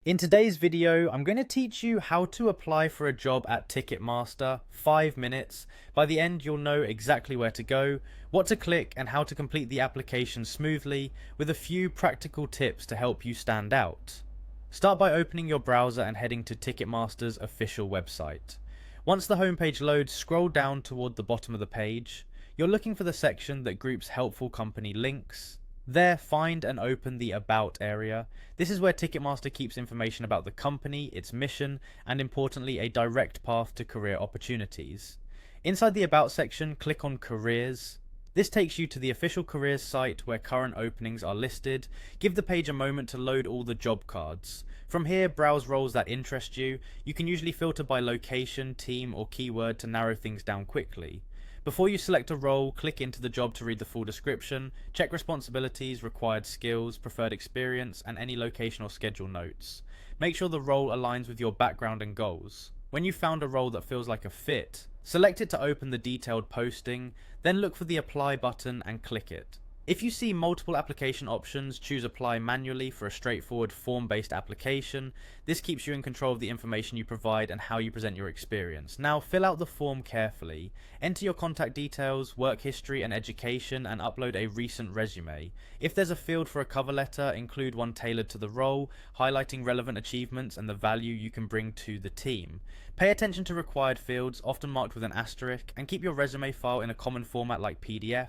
In today's video, I'm going to teach you how to apply for a job at Ticketmaster, 5 minutes. By the end, you'll know exactly where to go, what to click, and how to complete the application smoothly, with a few practical tips to help you stand out. Start by opening your browser and heading to Ticketmaster's official website. Once the homepage loads, scroll down toward the bottom of the page. You're looking for the section that groups helpful company links. There, find and open the About area. This is where Ticketmaster keeps information about the company, its mission, and importantly, a direct path to career opportunities. Inside the About section, click on Careers. This takes you to the official careers site where current openings are listed. Give the page a moment to load all the job cards. From here, browse roles that interest you. You can usually filter by location, team, or keyword to narrow things down quickly. Before you select a role, click into the job to read the full description, check responsibilities, required skills, preferred experience, and any location or schedule notes. Make sure the role aligns with your background and goals. When you've found a role that feels like a fit, select it to open the detailed posting, then look for the Apply button and click it. If you see multiple application options, choose Apply manually for a straightforward form-based application. This keeps you in control of the information you provide and how you present your experience. Now fill out the form carefully. Enter your contact details, work history and education, and upload a recent resume. If there's a field for a cover letter, include one tailored to the role, highlighting relevant achievements and the value you can bring to the team. Pay attention to required fields, often marked with an asterisk, and keep your resume file in a common format like PDF.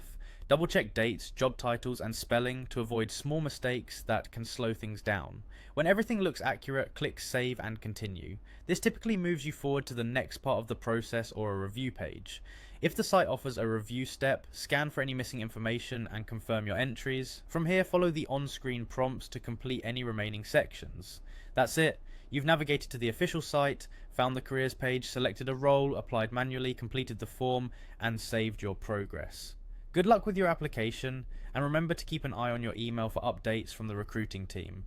Double check dates, job titles, and spelling to avoid small mistakes that can slow things down. When everything looks accurate, click Save and Continue. This typically moves you forward to the next part of the process or a review page. If the site offers a review step, scan for any missing information and confirm your entries. From here, follow the on-screen prompts to complete any remaining sections. That's it. You've navigated to the official site, found the careers page, selected a role, applied manually, completed the form, and saved your progress. Good luck with your application, and remember to keep an eye on your email for updates from the recruiting team.